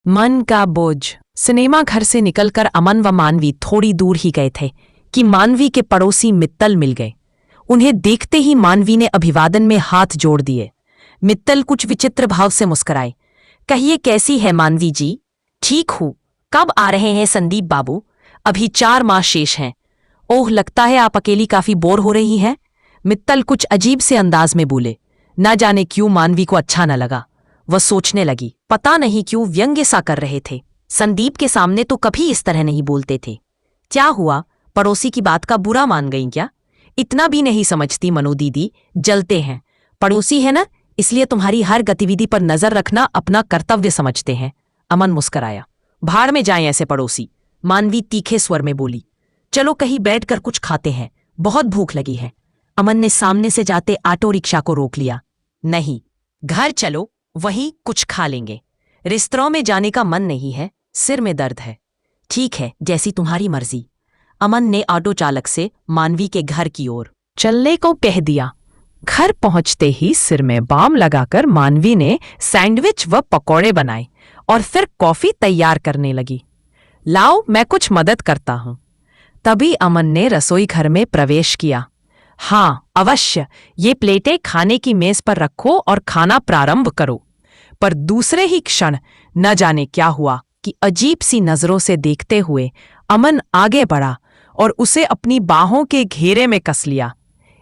मन का बोझ। सिनेमा घर से निकलकर अमन व मानवी थोड़ी दूर ही गए थे कि मानवी के पड़ोसी मित्तल मिल गए। उन्हें देखते ही मानवी ने अभिवादन में हाथ जोड़ दिए। मित्तल कुछ विचित्र भाव से मुस्कुराए। कहिए, कैसी है मानवी जी? ठीक हूं। कब आ रहे हैं संदीप बाबू? अभी 4 माह शेष हैं। ओह, लगता है आप अकेली काफी बोर हो रही हैं। मित्तल कुछ अजीब से अंदाज में बोले। न जाने क्यों मानवी को अच्छा न लगा। वह सोचने लगी, पता नहीं क्यों व्यंग्य सा कर रहे थे। संदीप के सामने तो कभी इस तरह नहीं बोलते थे। क्या हुआ, पड़ोसी की बात का बुरा मान गई क्या? इतना भी नहीं समझती मनु दीदी, जलते हैं। पड़ोसी है ना, इसलिए तुम्हारी हर गतिविधि पर नजर रखना अपना कर्तव्य समझते हैं। अमन मुस्कराया। भाड़ में जाएं ऐसे पड़ोसी, मानवी तीखे स्वर में बोली। चलो कहीं बैठकर कुछ खाते हैं, बहुत भूख लगी है। अमन ने सामने से जाते ऑटो रिक्शा को रोक लिया। नहीं, घर चलो, वहीं कुछ खा लेंगे। रेस्तरां में जाने का मन नहीं है, सिर में दर्द है। ठीक है, जैसी तुम्हारी मर्जी। अमन ने ऑटो चालक से मानवी के घर की ओर चलने को कह दिया। घर पहुंचते ही सिर में बाम लगाकर मानवी ने सैंडविच व पकौड़े बनाए और फिर कॉफी तैयार करने लगी। लाओ, मैं कुछ मदद करता हूं। तभी अमन ने रसोई घर में प्रवेश किया। हाँ अवश्य, ये प्लेटें खाने की मेज पर रखो और खाना प्रारंभ करो। पर दूसरे ही क्षण न जाने क्या हुआ कि अजीब सी नजरों से देखते हुए अमन आगे बढ़ा और उसे अपनी बाहों के घेरे में कस लिया।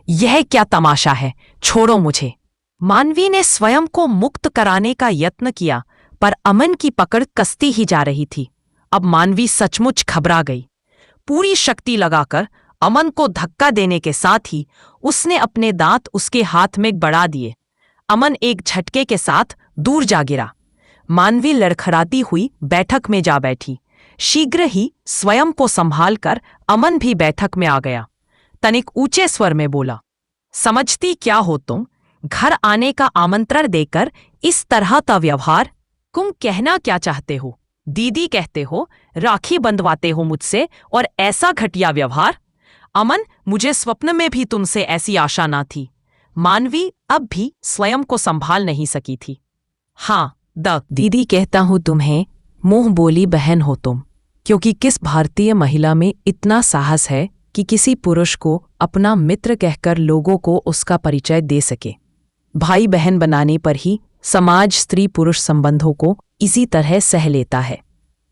यह क्या तमाशा है, छोड़ो मुझे। मानवी ने स्वयं को मुक्त कराने का यत्न किया, पर अमन की पकड़ कसती ही जा रही थी। अब मानवी सचमुच घबरा गई। पूरी शक्ति लगाकर अमन को धक्का देने के साथ ही उसने अपने दांत उसके हाथ में बढ़ा दिए। अमन एक झटके के साथ दूर जा गिरा। मानवी लड़खड़ाती हुई बैठक में जा बैठी। शीघ्र ही स्वयं को संभालकर अमन भी बैठक में आ गया। तनिक ऊंचे स्वर में बोला, समझती क्या हो तुम? घर आने का आमंत्रण देकर इस तरह का व्यवहार। तुम कहना क्या चाहते हो? दीदी कहते हो, राखी बंधवाते हो मुझसे, और ऐसा घटिया व्यवहार? अमन, मुझे स्वप्न में भी तुमसे ऐसी आशा ना थी। मानवी अब भी स्वयं को संभाल नहीं सकी थी। हाँ दीदी कहता हूं तुम्हें, मुंह बोली बहन हो तुम। क्योंकि किस भारतीय महिला में इतना साहस है कि किसी पुरुष को अपना मित्र कहकर लोगों को उसका परिचय दे सके? भाई बहन बनाने पर ही समाज स्त्री पुरुष संबंधों को इसी तरह सह लेता है।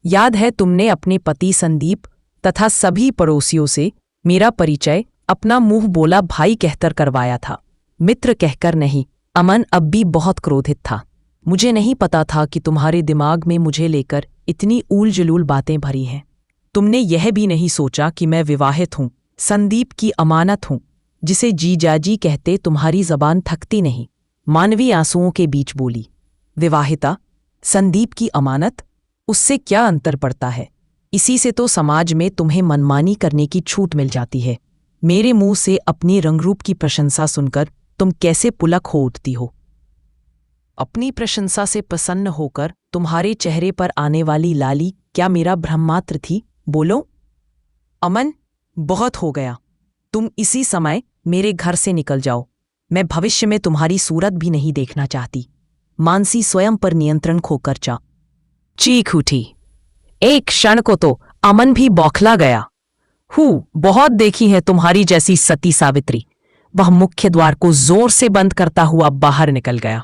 याद है तुमने अपने पति संदीप तथा सभी पड़ोसियों से मेरा परिचय अपना मुंह बोला भाई कहकर करवाया था, मित्र कहकर नहीं। अमन अब भी बहुत क्रोधित था। मुझे नहीं पता था कि तुम्हारे दिमाग में मुझे लेकर इतनी ऊल जलूल बातें भरी हैं। तुमने यह भी नहीं सोचा कि मैं विवाहित हूं, संदीप की अमानत हूं, जिसे जीजाजी कहते तुम्हारी जबान थकती नहीं। मानवी आंसुओं के बीच बोली। विवाहिता? संदीप की अमानत? उससे क्या अंतर पड़ता है? इसी से तो समाज में तुम्हें मनमानी करने की छूट मिल जाती है। मेरे मुंह से अपनी रंगरूप की प्रशंसा सुनकर तुम कैसे पुलक हो उठती हो? अपनी प्रशंसा से प्रसन्न होकर तुम्हारे चेहरे पर आने वाली लाली क्या मेरा भ्रम मात्र थी? बोलो। अमन, बहुत हो गया। तुम इसी समय मेरे घर से निकल जाओ। मैं भविष्य में तुम्हारी सूरत भी नहीं देखना चाहती। मानसी स्वयं पर नियंत्रण खोकर चीख उठी। एक क्षण को तो अमन भी बौखला गया। बहुत देखी है तुम्हारी जैसी सती सावित्री। वह मुख्य द्वार को जोर से बंद करता हुआ बाहर निकल गया।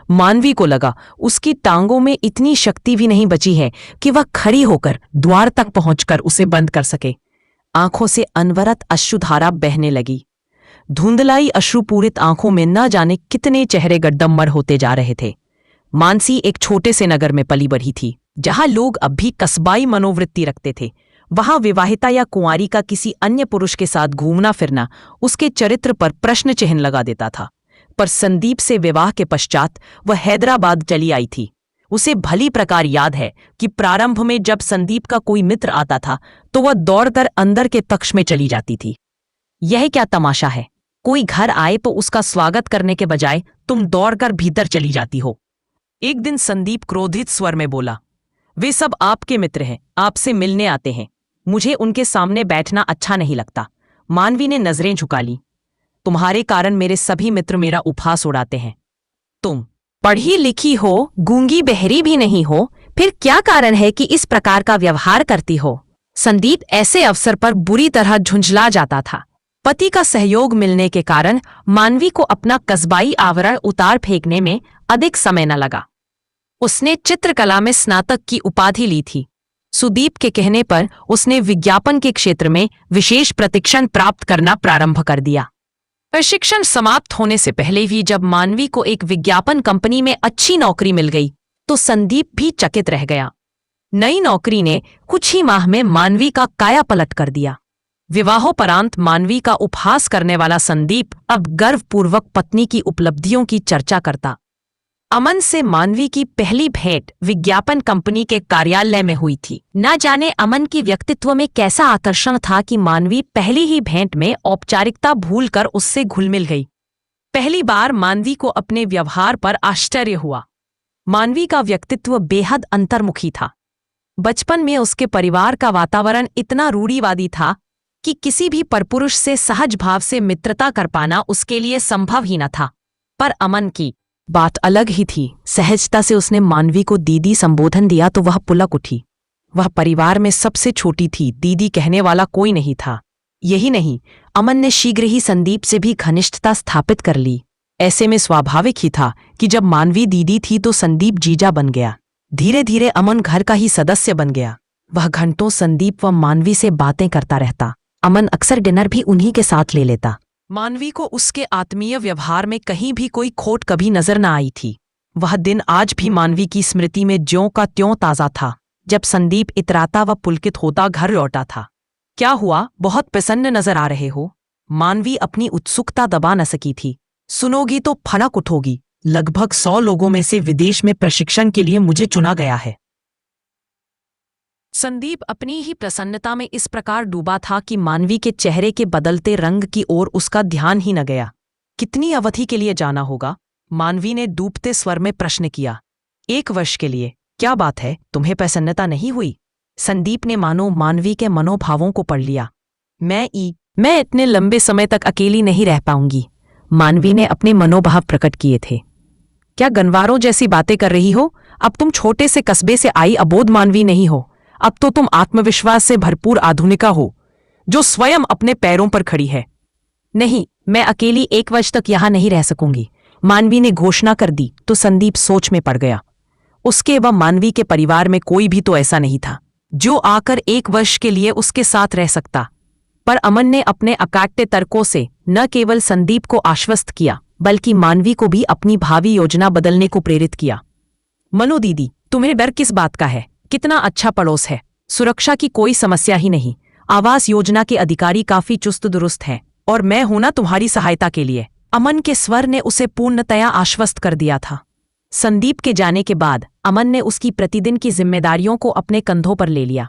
मानवी को लगा उसकी टांगों में इतनी शक्ति भी नहीं बची है कि वह खड़ी होकर द्वार तक पहुंचकर उसे बंद कर सके। आंखों से अनवरत अश्रुधारा बहने लगी। धुंधलाई अश्रुपूरित आंखों में न जाने कितने चेहरे गड्डम्बर होते जा रहे थे। मानसी एक छोटे से नगर में पली बढ़ी थी, जहां लोग अब भी कस्बाई मनोवृत्ति रखते थे। वहां विवाहिता या कुंवारी का किसी अन्य पुरुष के साथ घूमना फिरना उसके चरित्र पर प्रश्न चिन्ह लगा देता था। पर संदीप से विवाह के पश्चात वह हैदराबाद चली आई थी। उसे भली प्रकार याद है कि प्रारंभ में जब संदीप का कोई मित्र आता था तो वह दौड़कर अंदर के कक्ष में चली जाती थी। यह क्या तमाशा है? कोई घर आए तो उसका स्वागत करने के बजाय तुम दौड़कर भीतर चली जाती हो। एक दिन संदीप क्रोधित स्वर में बोला, वे सब आपके मित्र हैं, आपसे मिलने आते हैं। मुझे उनके सामने बैठना अच्छा नहीं लगता। मानवी ने नजरें झुका ली। तुम्हारे कारण मेरे सभी मित्र मेरा उपहास उड़ाते हैं। तुम पढ़ी लिखी हो, गूंगी बहरी भी नहीं हो, फिर क्या कारण है कि इस प्रकार का व्यवहार करती हो? संदीप ऐसे अवसर पर बुरी तरह झुंझला जाता था। पति का सहयोग मिलने के कारण मानवी को अपना कस्बाई आवरण उतार फेंकने में अधिक समय न लगा। उसने चित्रकला में स्नातक की उपाधि ली थी। सुदीप के कहने पर उसने विज्ञापन के क्षेत्र में विशेष प्रशिक्षण प्राप्त करना प्रारंभ कर दिया। प्रशिक्षण समाप्त होने से पहले ही जब मानवी को एक विज्ञापन कंपनी में अच्छी नौकरी मिल गई तो संदीप भी चकित रह गया। नई नौकरी ने कुछ ही माह में मानवी का कायापलट कर दिया। विवाहोपरांत मानवी का उपहास करने वाला संदीप अब गर्वपूर्वक पत्नी की उपलब्धियों की चर्चा करता। अमन से मानवी की पहली भेंट विज्ञापन कंपनी के कार्यालय में हुई थी। न जाने अमन की व्यक्तित्व में कैसा आकर्षण था कि मानवी पहली ही भेंट में औपचारिकता भूलकर उससे घुल मिल गई। पहली बार मानवी को अपने व्यवहार पर आश्चर्य हुआ। मानवी का व्यक्तित्व बेहद अंतर्मुखी था। बचपन में उसके परिवार का वातावरण इतना रूढ़िवादी था कि किसी भी परपुरुष से सहज भाव से मित्रता कर पाना उसके लिए संभव ही न था। पर अमन की बात अलग ही थी। सहजता से उसने मानवी को दीदी संबोधन दिया तो वह पुलक उठी। वह परिवार में सबसे छोटी थी, दीदी कहने वाला कोई नहीं था। यही नहीं, अमन ने शीघ्र ही संदीप से भी घनिष्ठता स्थापित कर ली। ऐसे में स्वाभाविक ही था कि जब मानवी दीदी थी तो संदीप जीजा बन गया। धीरे धीरे अमन घर का ही सदस्य बन गया। वह घंटों संदीप व मानवी से बातें करता रहता। अमन अक्सर डिनर भी उन्हीं के साथ ले लेता। मानवी को उसके आत्मीय व्यवहार में कहीं भी कोई खोट कभी नजर न आई थी। वह दिन आज भी मानवी की स्मृति में ज्यों का त्यों ताजा था। जब संदीप इतराता व पुलकित होता घर लौटा था। क्या हुआ, बहुत प्रसन्न नजर आ रहे हो? मानवी अपनी उत्सुकता दबा न सकी थी। सुनोगी तो फनक उठोगी। लगभग 100 लोगों में से विदेश में प्रशिक्षण के लिए मुझे चुना गया है। संदीप अपनी ही प्रसन्नता में इस प्रकार डूबा था कि मानवी के चेहरे के बदलते रंग की ओर उसका ध्यान ही न गया। कितनी अवधि के लिए जाना होगा? मानवी ने डूबते स्वर में प्रश्न किया। 1 वर्ष के लिए। क्या बात है, तुम्हें प्रसन्नता नहीं हुई? संदीप ने मानो मानवी के मनोभावों को पढ़ लिया। मैं इतने लंबे समय तक अकेली नहीं रह पाऊंगी। मानवी ने अपने मनोभाव प्रकट किए थे। क्या गनवारों जैसी बातें कर रही हो? अब तुम छोटे से कस्बे से आई अबोध मानवी नहीं हो। अब तो तुम आत्मविश्वास से भरपूर आधुनिका हो जो स्वयं अपने पैरों पर खड़ी है। नहीं, मैं अकेली 1 वर्ष तक यहां नहीं रह सकूंगी, मानवी ने घोषणा कर दी तो संदीप सोच में पड़ गया। उसके व मानवी के परिवार में कोई भी तो ऐसा नहीं था जो आकर 1 वर्ष के लिए उसके साथ रह सकता। पर अमन ने अपने अकाट्य तर्कों से न केवल संदीप को आश्वस्त किया बल्कि मानवी को भी अपनी भावी योजना बदलने को प्रेरित किया। मनो दीदी, तुम्हें डर किस बात का है? कितना अच्छा पड़ोस है, सुरक्षा की कोई समस्या ही नहीं। आवास योजना के अधिकारी काफी चुस्त दुरुस्त हैं और मैं हूं ना तुम्हारी सहायता के लिए। अमन के स्वर ने उसे पूर्णतया आश्वस्त कर दिया था। संदीप के जाने के बाद अमन ने उसकी प्रतिदिन की जिम्मेदारियों को अपने कंधों पर ले लिया।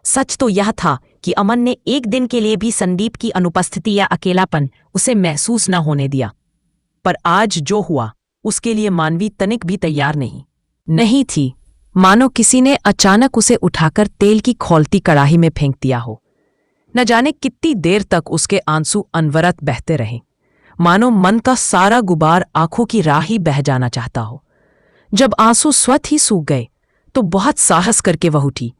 सच तो यह था कि अमन ने एक दिन के लिए भी संदीप की अनुपस्थिति या अकेलापन उसे महसूस न होने दिया। पर आज जो हुआ उसके लिए मानवी तनिक भी तैयार नहीं थी। मानो किसी ने अचानक उसे उठाकर तेल की खौलती कड़ाही में फेंक दिया हो। न जाने कितनी देर तक उसके आंसू अनवरत बहते रहे, मानो मन का सारा गुबार आंखों की राह ही बह जाना चाहता हो। जब आंसू स्वतः ही सूख गए तो बहुत साहस करके वह उठी।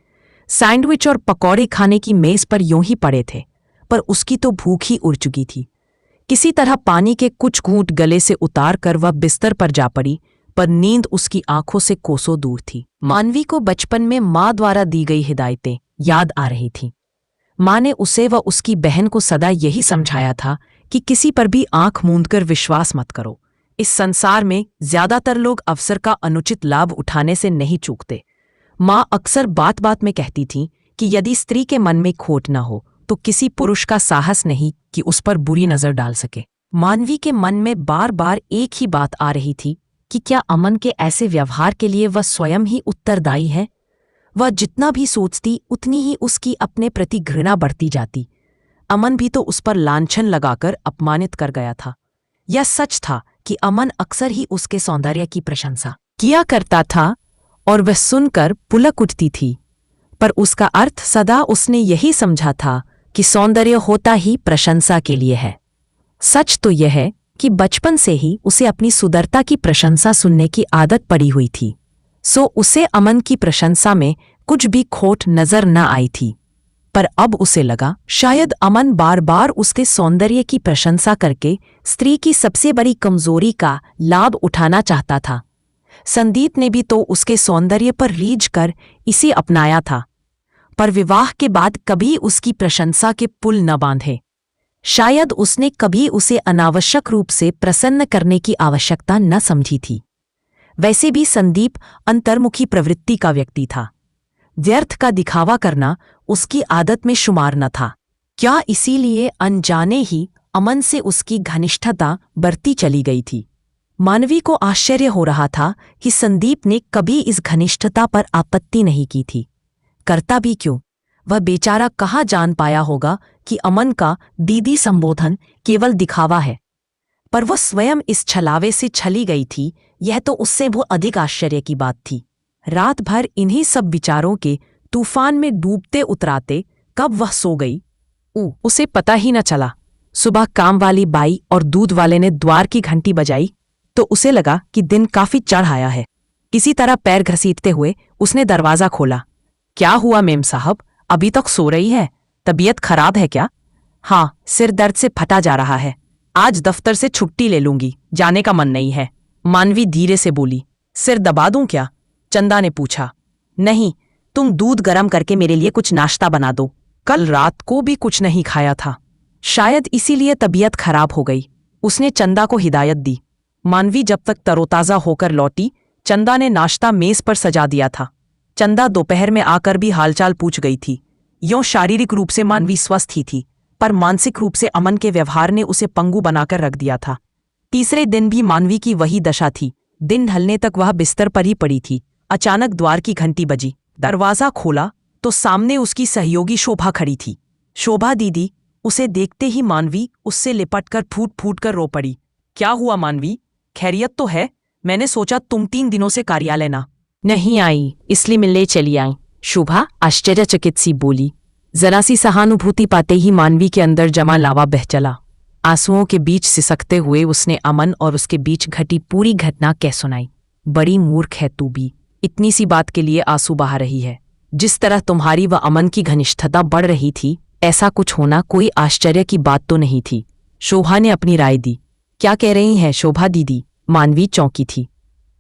सैंडविच और पकौड़े खाने की मेज पर यूं ही पड़े थे, पर उसकी तो भूख ही उड़ चुकी थी। किसी तरह पानी के कुछ घूंट गले से उतार कर वह बिस्तर पर जा पड़ी, पर नींद उसकी आंखों से कोसों दूर थी। मानवी को बचपन में माँ द्वारा दी गई हिदायतें याद आ रही थीं। माँ ने उसे व उसकी बहन को सदा यही समझाया था कि किसी पर भी आंख मूंदकर विश्वास मत करो। इस संसार में ज्यादातर लोग अवसर का अनुचित लाभ उठाने से नहीं चूकते। माँ अक्सर बात बात में कहती थी कि यदि स्त्री के मन में खोट न हो तो किसी पुरुष का साहस नहीं कि उस पर बुरी नजर डाल सके। मानवी के मन में बार बार एक ही बात आ रही थी कि क्या अमन के ऐसे व्यवहार के लिए वह स्वयं ही उत्तरदायी है? वह जितना भी सोचती उतनी ही उसकी अपने प्रति घृणा बढ़ती जाती। अमन भी तो उस पर लांछन लगाकर अपमानित कर गया था। यह सच था कि अमन अक्सर ही उसके सौंदर्य की प्रशंसा किया करता था और वह सुनकर पुलक उठती थी, पर उसका अर्थ सदा उसने यही समझा था कि सौंदर्य होता ही प्रशंसा के लिए है। सच तो यह है कि बचपन से ही उसे अपनी सुंदरता की प्रशंसा सुनने की आदत पड़ी हुई थी। सो उसे अमन की प्रशंसा में कुछ भी खोट नजर न आई थी। पर अब उसे लगा शायद अमन बार बार उसके सौंदर्य की प्रशंसा करके स्त्री की सबसे बड़ी कमजोरी का लाभ उठाना चाहता था। संदीप ने भी तो उसके सौंदर्य पर रीझ कर इसे अपनाया था, पर विवाह के बाद कभी उसकी प्रशंसा के पुल न बांधे। शायद उसने कभी उसे अनावश्यक रूप से प्रसन्न करने की आवश्यकता न समझी थी। वैसे भी संदीप अंतर्मुखी प्रवृत्ति का व्यक्ति था। व्यर्थ का दिखावा करना उसकी आदत में शुमार न था। क्या इसीलिए अनजाने ही अमन से उसकी घनिष्ठता बढ़ती चली गई थी? मानवी को आश्चर्य हो रहा था कि संदीप ने कभी इस घनिष्ठता पर आपत्ति नहीं की थी। करता भी क्यों? वह बेचारा कहाँ जान पाया होगा कि अमन का दीदी संबोधन केवल दिखावा है। पर वह स्वयं इस छलावे से छली गई थी, यह तो उससे वो अधिक आश्चर्य की बात थी। रात भर इन्हीं सब विचारों के तूफान में डूबते उतराते कब वह सो गई, उसे पता ही न चला। सुबह काम वाली बाई और दूध वाले ने द्वार की घंटी बजाई तो उसे लगा कि दिन काफी चढ़ आया है। किसी तरह पैर घसीटते हुए उसने दरवाजा खोला। क्या हुआ मेम साहब, अभी तक सो रही है? तबीयत खराब है क्या? हाँ, सिर दर्द से फटा जा रहा है। आज दफ्तर से छुट्टी ले लूंगी, जाने का मन नहीं है, मानवी धीरे से बोली। सिर दबा दूं क्या? चंदा ने पूछा। नहीं, तुम दूध गर्म करके मेरे लिए कुछ नाश्ता बना दो। कल रात को भी कुछ नहीं खाया था, शायद इसीलिए तबीयत खराब हो गई। उसने चंदा को हिदायत दी। मानवी जब तक तरोताजा होकर लौटी, चंदा ने नाश्ता मेज पर सजा दिया था। चंदा दोपहर में आकर भी हालचाल पूछ गई थी। यों शारीरिक रूप से मानवी स्वस्थ ही थी, पर मानसिक रूप से अमन के व्यवहार ने उसे पंगु बनाकर रख दिया था। तीसरे दिन भी मानवी की वही दशा थी। दिन ढलने तक वह बिस्तर पर ही पड़ी थी। अचानक द्वार की घंटी बजी। दरवाजा खोला तो सामने उसकी सहयोगी शोभा खड़ी थी। शोभा दीदी। उसे देखते ही मानवी उससे लिपटकर फूट फूट कर रो पड़ी। क्या हुआ मानवी, खैरियत तो है? मैंने सोचा तुम 3 दिनों से कार्यालय नहीं आई, इसलिए मिलने चली आई, शोभा आश्चर्यचकित सी बोली। जरा सी सहानुभूति पाते ही मानवी के अंदर जमा लावा बह चला। आंसुओं के बीच सिसकते हुए उसने अमन और उसके बीच घटी पूरी घटना कह सुनाई। बड़ी मूर्ख है तू भी, इतनी सी बात के लिए आंसू बहा रही है। जिस तरह तुम्हारी व अमन की घनिष्ठता बढ़ रही थी, ऐसा कुछ होना कोई आश्चर्य की बात तो नहीं थी। शोभा ने अपनी राय दी। क्या कह रही हैं शोभा दीदी? मानवी चौंकी थी।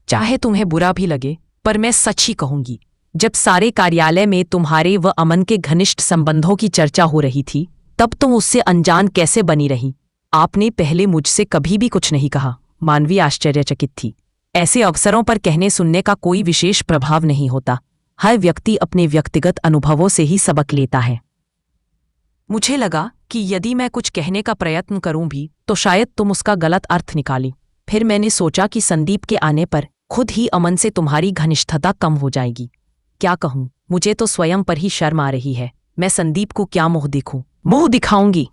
चाहे तुम्हें बुरा भी लगे, पर मैं सच ही कहूंगी। जब सारे कार्यालय में तुम्हारे व अमन के घनिष्ठ संबंधों की चर्चा हो रही थी, तब तुम उससे अनजान कैसे बनी रही? आपने पहले मुझसे कभी भी कुछ नहीं कहा। मानवी आश्चर्यचकित थी। ऐसे अवसरों पर कहने सुनने का कोई विशेष प्रभाव नहीं होता। हर व्यक्ति अपने व्यक्तिगत अनुभवों से ही सबक लेता है। मुझे लगा कि यदि मैं कुछ कहने का प्रयत्न करूं भी तो शायद तुम उसका गलत अर्थ निकाली। फिर मैंने सोचा कि संदीप के आने पर खुद ही अमन से तुम्हारी घनिष्ठता कम हो जाएगी। क्या कहूं, मुझे तो स्वयं पर ही शर्म आ रही है। मैं संदीप को क्या मुंह दिखाऊं? मुंह दिखाऊंगी।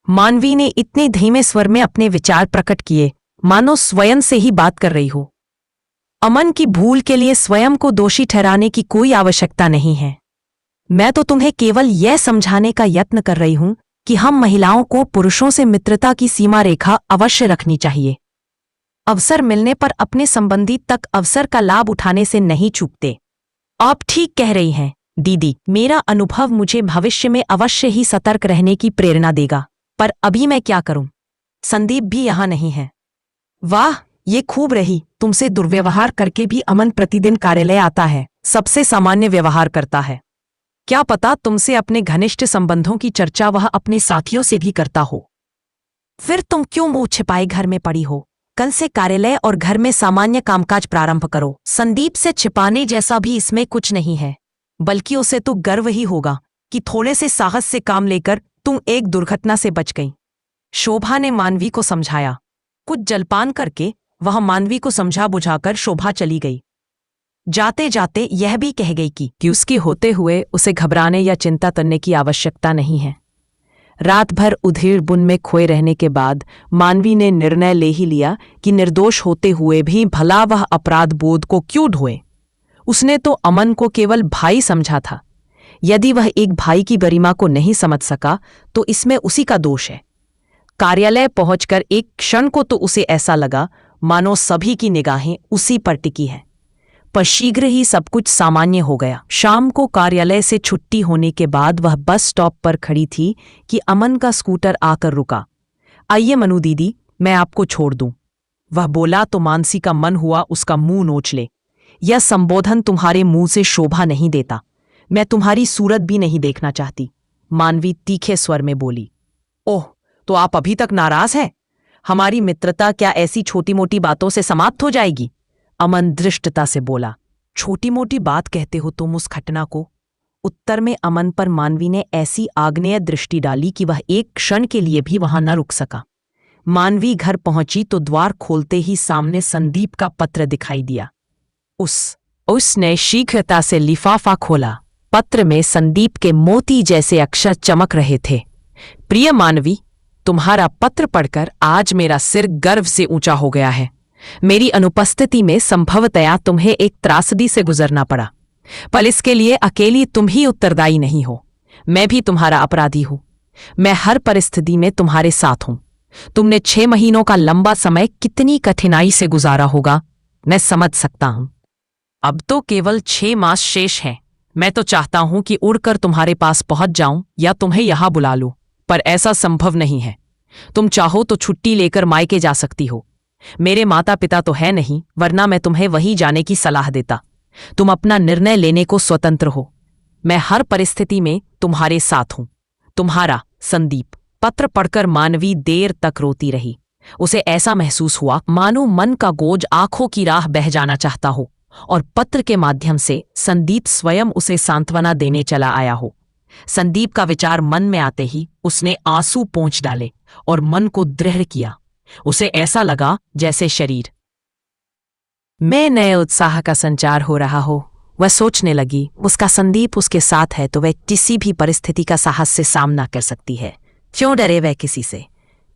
मानवी ने इतने धीमे स्वर में अपने विचार प्रकट किए, मानो स्वयं से ही बात कर रही हो। अमन की भूल के लिए स्वयं को दोषी ठहराने की कोई आवश्यकता नहीं है। मैं तो तुम्हें केवल यह समझाने का यत्न कर रही हूं कि हम महिलाओं को पुरुषों से मित्रता की सीमा रेखा अवश्य रखनी चाहिए। अवसर मिलने पर अपने संबंधी तक अवसर का लाभ उठाने से नहीं चूकते। आप ठीक कह रही हैं दीदी। मेरा अनुभव मुझे भविष्य में अवश्य ही सतर्क रहने की प्रेरणा देगा। पर अभी मैं क्या करूं? संदीप भी यहां नहीं है। वाह, ये खूब रही। तुमसे दुर्व्यवहार करके भी अमन प्रतिदिन कार्यालय आता है, सबसे सामान्य व्यवहार करता है। क्या पता तुमसे अपने घनिष्ठ संबंधों की चर्चा वह अपने साथियों से भी करता हो। फिर तुम क्यों मुंह छिपाए घर में पड़ी हो? कल से कार्यालय और घर में सामान्य कामकाज प्रारंभ करो। संदीप से छिपाने जैसा भी इसमें कुछ नहीं है, बल्कि उसे तो गर्व ही होगा कि थोड़े से साहस से काम लेकर तुम एक दुर्घटना से बच गई। शोभा ने मानवी को समझाया। कुछ जलपान करके वह मानवी को समझा बुझाकर शोभा चली गई। जाते जाते यह भी कह गई कि उसकी होते हुए उसे घबराने या चिंता करने की आवश्यकता नहीं है। रात भर उधेड़ बुन में खोए रहने के बाद मानवी ने निर्णय ले ही लिया कि निर्दोष होते हुए भी भला वह अपराध बोध को क्यों ढोए। उसने तो अमन को केवल भाई समझा था। यदि वह एक भाई की गरिमा को नहीं समझ सका तो इसमें उसी का दोष है। कार्यालय पहुंचकर एक क्षण को तो उसे ऐसा लगा मानो सभी की निगाहें उसी पर टिकी हैं। पर शीघ्र ही सब कुछ सामान्य हो गया। शाम को कार्यालय से छुट्टी होने के बाद वह बस स्टॉप पर खड़ी थी कि अमन का स्कूटर आकर रुका। आइए मनु दीदी, मैं आपको छोड़ दूं। वह बोला तो मानसी का मन हुआ उसका मुंह नोच ले। यह संबोधन तुम्हारे मुंह से शोभा नहीं देता। मैं तुम्हारी सूरत भी नहीं देखना चाहती, मानवी तीखे स्वर में बोली। ओह, तो आप अभी तक नाराज हैं? हमारी मित्रता क्या ऐसी छोटी मोटी बातों से समाप्त हो जाएगी? अमन धृष्टता से बोला। छोटी मोटी बात कहते हो तुम उस घटना को? उत्तर में अमन पर मानवी ने ऐसी आग्नेय दृष्टि डाली कि वह एक क्षण के लिए भी वहां न रुक सका। मानवी घर पहुंची तो द्वार खोलते ही सामने संदीप का पत्र दिखाई दिया। उसने शीघ्रता से लिफाफा खोला। पत्र में संदीप के मोती जैसे अक्षर चमक रहे थे। प्रिय मानवी, तुम्हारा पत्र पढ़कर आज मेरा सिर गर्व से ऊंचा हो गया है। मेरी अनुपस्थिति में संभवतया तुम्हें एक त्रासदी से गुजरना पड़ा, पर इसके लिए अकेली तुम ही उत्तरदायी नहीं हो। मैं भी तुम्हारा अपराधी हूं। मैं हर परिस्थिति में तुम्हारे साथ हूं। तुमने 6 महीनों का लंबा समय कितनी कठिनाई से गुजारा होगा, मैं समझ सकता हूं। अब तो केवल 6 मास शेष हैं। मैं तो चाहता हूं कि उड़कर तुम्हारे पास पहुंच जाऊं या तुम्हें यहां बुला लूं, पर ऐसा संभव नहीं है। तुम चाहो तो छुट्टी लेकर मायके जा सकती हो। मेरे माता पिता तो है नहीं, वरना मैं तुम्हें वहीं जाने की सलाह देता। तुम अपना निर्णय लेने को स्वतंत्र हो। मैं हर परिस्थिति में तुम्हारे साथ हूं। तुम्हारा संदीप। पत्र पढ़कर मानवी देर तक रोती रही। उसे ऐसा महसूस हुआ मानो मन का बोझ आंखों की राह बह जाना चाहता हो और पत्र के माध्यम से संदीप स्वयं उसे सांत्वना देने चला आया हो। संदीप का विचार मन में आते ही उसने आंसू पोंछ डाले और मन को दृढ़ किया। उसे ऐसा लगा जैसे शरीर में नए उत्साह का संचार हो रहा हो। वह सोचने लगी, उसका संदीप उसके साथ है तो वह किसी भी परिस्थिति का साहस से सामना कर सकती है। क्यों डरे वह किसी से?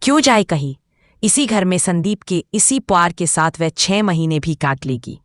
क्यों जाए कहीं? इसी घर में संदीप के इसी प्यार के साथ वह 6 महीने भी काट लेगी।